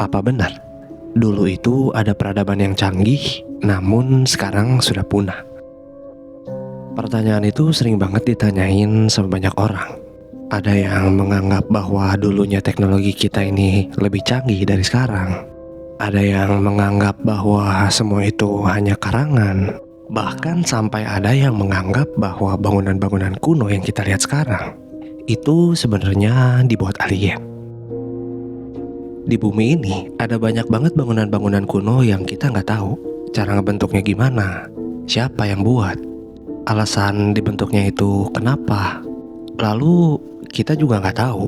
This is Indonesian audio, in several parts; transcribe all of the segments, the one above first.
Apa benar? Dulu itu ada peradaban yang canggih, namun sekarang sudah punah. Pertanyaan itu sering banget ditanyain sama banyak orang. Ada yang menganggap bahwa dulunya teknologi kita ini lebih canggih dari sekarang. Ada yang menganggap bahwa semua itu hanya karangan. Bahkan sampai ada yang menganggap bahwa bangunan-bangunan kuno yang kita lihat sekarang itu sebenarnya dibuat alien. Di bumi ini ada banyak banget bangunan-bangunan kuno yang kita nggak tahu cara ngebentuknya gimana, siapa yang buat, alasan dibentuknya itu kenapa. Lalu kita juga nggak tahu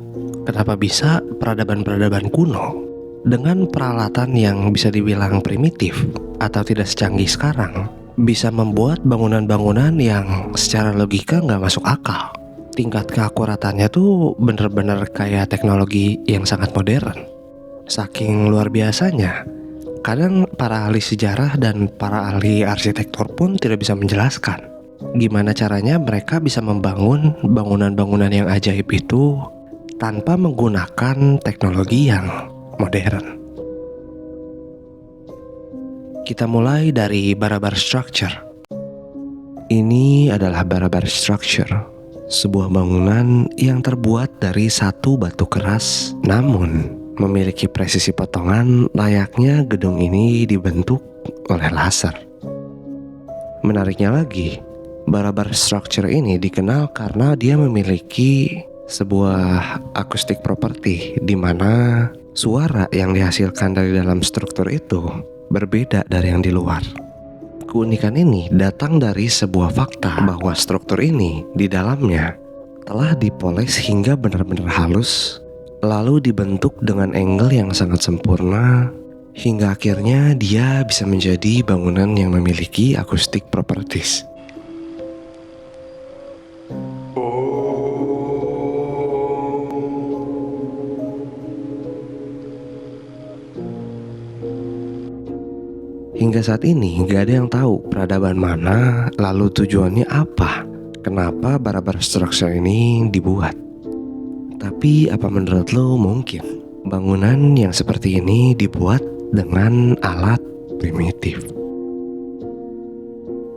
kenapa bisa peradaban-peradaban kuno dengan peralatan yang bisa dibilang primitif atau tidak secanggih sekarang bisa membuat bangunan-bangunan yang secara logika nggak masuk akal. Tingkat keakuratannya tuh bener-bener kayak teknologi yang sangat modern. Saking luar biasanya, kadang para ahli sejarah dan para ahli arsitektur pun tidak bisa menjelaskan gimana caranya mereka bisa membangun bangunan-bangunan yang ajaib itu tanpa menggunakan teknologi yang modern. Kita mulai dari Barabar Structure. Ini adalah Barabar Structure, sebuah bangunan yang terbuat dari satu batu keras, namun memiliki presisi potongan layaknya gedung ini dibentuk oleh laser. Menariknya lagi, Barabar Structure ini dikenal karena dia memiliki sebuah acoustic property di mana suara yang dihasilkan dari dalam struktur itu berbeda dari yang di luar. Keunikan ini datang dari sebuah fakta bahwa struktur ini di dalamnya telah dipoles hingga benar-benar halus, lalu dibentuk dengan angle yang sangat sempurna, hingga akhirnya dia bisa menjadi bangunan yang memiliki acoustic properties. Hingga saat ini gak ada yang tahu peradaban mana, lalu tujuannya apa, kenapa Barabar Structure ini dibuat. Tapi apa menurut lo mungkin bangunan yang seperti ini dibuat dengan alat primitif?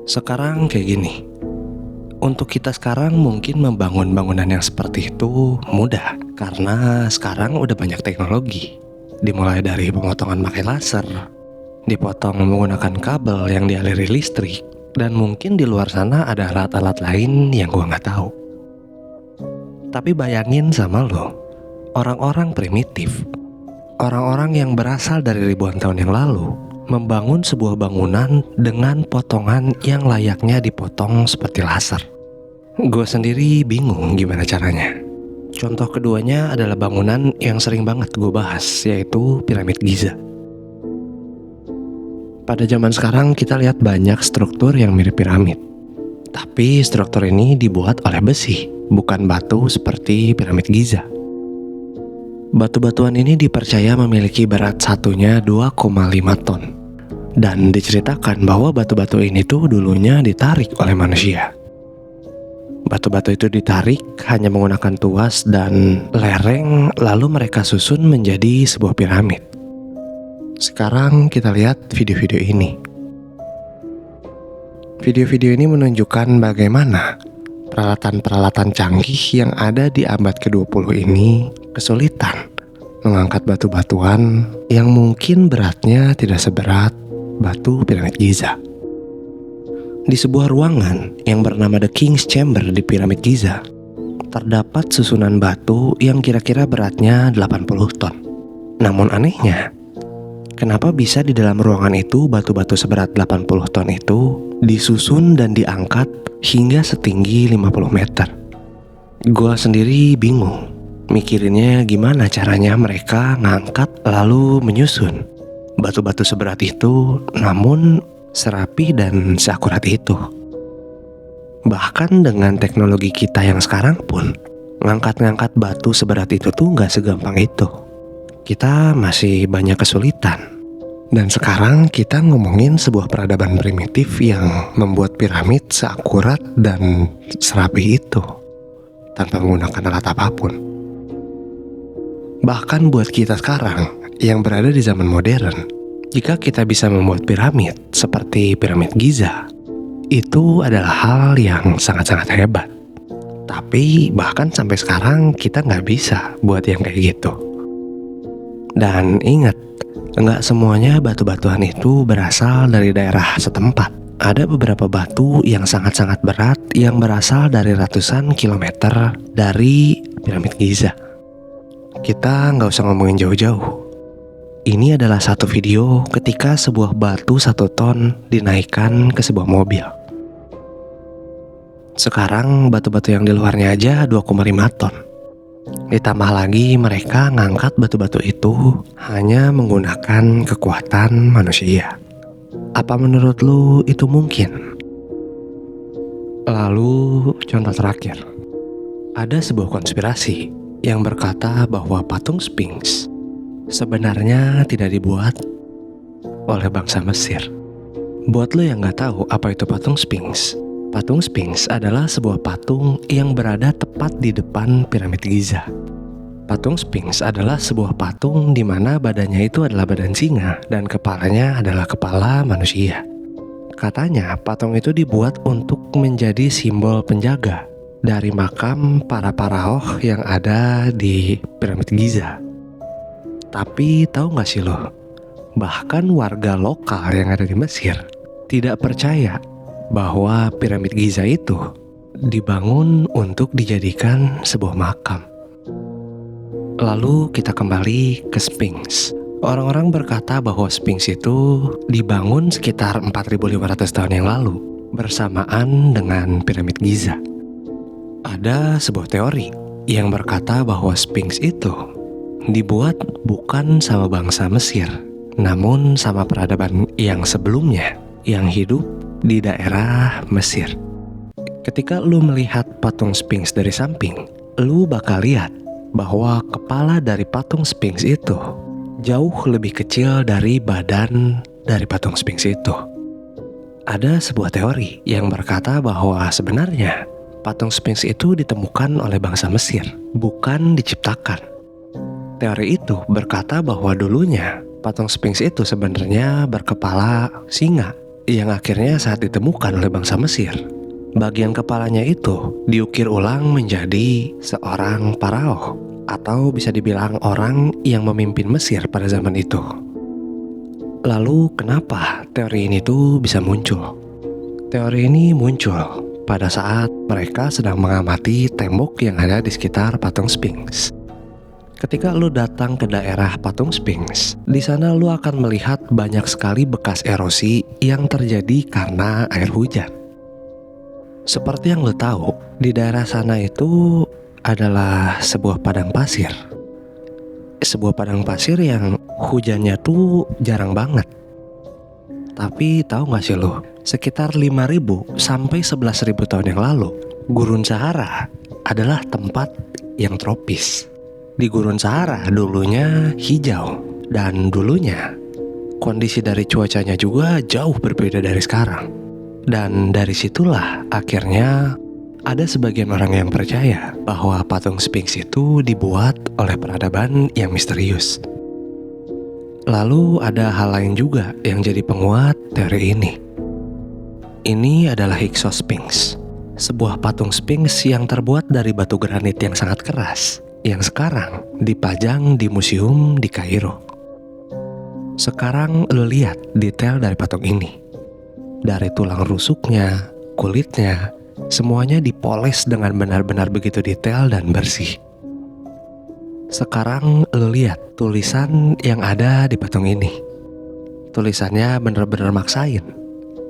Sekarang kayak gini, untuk kita sekarang mungkin membangun bangunan yang seperti itu mudah, karena sekarang udah banyak teknologi. Dimulai dari pemotongan pakai laser, dipotong menggunakan kabel yang dialiri listrik, dan mungkin di luar sana ada alat-alat lain yang gua nggak tahu. Tapi bayangin sama lo, orang-orang primitif, orang-orang yang berasal dari ribuan tahun yang lalu, membangun sebuah bangunan dengan potongan yang layaknya dipotong seperti laser. Gue sendiri bingung gimana caranya. Contoh keduanya adalah bangunan yang sering banget gue bahas, yaitu Piramid Giza. Pada zaman sekarang kita lihat banyak struktur yang mirip piramid. Tapi struktur ini dibuat oleh besi, bukan batu seperti Piramid Giza. Batu-batuan ini dipercaya memiliki berat satunya 2,5 ton. Dan diceritakan bahwa batu-batu ini tuh dulunya ditarik oleh manusia. Batu-batu itu ditarik hanya menggunakan tuas dan lereng, lalu mereka susun menjadi sebuah piramid. Sekarang kita lihat video-video ini. Video-video ini menunjukkan bagaimana peralatan-peralatan canggih yang ada di abad ke-20 ini kesulitan mengangkat batu-batuan yang mungkin beratnya tidak seberat batu Piramid Giza. Di sebuah ruangan yang bernama The King's Chamber di Piramid Giza, terdapat susunan batu yang kira-kira beratnya 80 ton. Namun anehnya, kenapa bisa di dalam ruangan itu batu-batu seberat 80 ton itu disusun dan diangkat hingga setinggi 50 meter? Gua sendiri bingung mikirinnya gimana caranya mereka ngangkat lalu menyusun batu-batu seberat itu namun serapi dan seakurat itu. Bahkan dengan teknologi kita yang sekarang pun, ngangkat-ngangkat batu seberat itu tuh gak segampang itu. Kita masih banyak kesulitan. Dan sekarang kita ngomongin sebuah peradaban primitif yang membuat piramid seakurat dan serapi itu tanpa menggunakan alat apapun. Bahkan buat kita sekarang, yang berada di zaman modern. Jika kita bisa membuat piramid seperti piramid Giza, itu adalah hal yang sangat-sangat hebat. Tapi bahkan sampai sekarang kita nggak bisa buat yang kayak gitu. Dan ingat, nggak semuanya batu-batuan itu berasal dari daerah setempat. Ada beberapa batu yang sangat-sangat berat yang berasal dari ratusan kilometer dari piramid Giza. Kita nggak usah ngomongin jauh-jauh. Ini adalah satu video ketika sebuah batu 1 ton dinaikkan ke sebuah mobil. Sekarang batu-batu yang di luarnya aja 2,5 ton. Ditambah lagi mereka ngangkat batu-batu itu hanya menggunakan kekuatan manusia. Apa menurut lu itu mungkin? Lalu contoh terakhir. Ada sebuah konspirasi yang berkata bahwa patung Sphinx sebenarnya tidak dibuat oleh bangsa Mesir. Buat lo yang nggak tahu apa itu patung Sphinx adalah sebuah patung yang berada tepat di depan piramid Giza. Patung Sphinx adalah sebuah patung di mana badannya itu adalah badan singa dan kepalanya adalah kepala manusia. Katanya patung itu dibuat untuk menjadi simbol penjaga dari makam para faraoh yang ada di piramid Giza. Tapi tahu nggak sih lo, bahkan warga lokal yang ada di Mesir tidak percaya bahwa piramid Giza itu dibangun untuk dijadikan sebuah makam. Lalu kita kembali ke Sphinx. Orang-orang berkata bahwa Sphinx itu dibangun sekitar 4.500 tahun yang lalu bersamaan dengan piramid Giza. Ada sebuah teori yang berkata bahwa Sphinx itu dibuat bukan sama bangsa Mesir, namun sama peradaban yang sebelumnya yang hidup di daerah Mesir. Ketika lu melihat patung Sphinx dari samping, lu bakal lihat bahwa kepala dari patung Sphinx itu jauh lebih kecil dari badan dari patung Sphinx itu. Ada sebuah teori yang berkata bahwa sebenarnya patung Sphinx itu ditemukan oleh bangsa Mesir, bukan diciptakan. Teori itu berkata bahwa dulunya patung Sphinx itu sebenarnya berkepala singa yang akhirnya saat ditemukan oleh bangsa Mesir, bagian kepalanya itu diukir ulang menjadi seorang faraoh atau bisa dibilang orang yang memimpin Mesir pada zaman itu. Lalu kenapa teori ini tuh bisa muncul? Teori ini muncul pada saat mereka sedang mengamati tembok yang ada di sekitar patung Sphinx. Ketika lu datang ke daerah patung Sphinx, di sana lu akan melihat banyak sekali bekas erosi yang terjadi karena air hujan. Seperti yang lu tahu, di daerah sana itu adalah sebuah padang pasir. Sebuah padang pasir yang hujannya tuh jarang banget. Tapi tahu gak sih lu, sekitar 5.000 sampai 11.000 tahun yang lalu, Gurun Sahara adalah tempat yang tropis. Di Gurun Sahara dulunya hijau, dan dulunya kondisi dari cuacanya juga jauh berbeda dari sekarang. Dan dari situlah akhirnya ada sebagian orang yang percaya bahwa patung Sphinx itu dibuat oleh peradaban yang misterius. Lalu ada hal lain juga yang jadi penguat teori ini. Ini adalah Hyksos Sphinx, sebuah patung Sphinx yang terbuat dari batu granit yang sangat keras, yang sekarang dipajang di museum di Kairo. Sekarang lo lihat detail dari patung ini. Dari tulang rusuknya, kulitnya, semuanya dipoles dengan benar-benar begitu detail dan bersih. Sekarang lo lihat tulisan yang ada di patung ini. Tulisannya benar-benar maksain,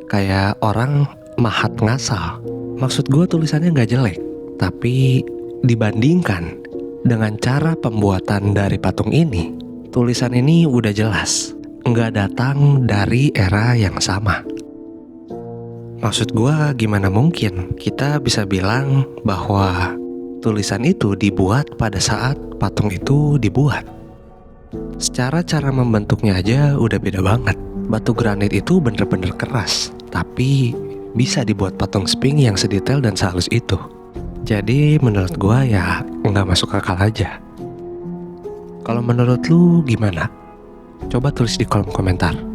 kayak orang mahat ngasal. Maksud gue tulisannya gak jelek, tapi dibandingkan dengan cara pembuatan dari patung ini, tulisan ini udah jelas nggak datang dari era yang sama. Maksud gua, gimana mungkin kita bisa bilang bahwa tulisan itu dibuat pada saat patung itu dibuat? Secara cara membentuknya aja udah beda banget. Batu granit itu bener-bener keras, tapi bisa dibuat patung Sphinx yang sedetail dan sehalus itu. Jadi menurut gua ya nggak masuk akal aja. Kalau menurut lu gimana? Coba tulis di kolom komentar.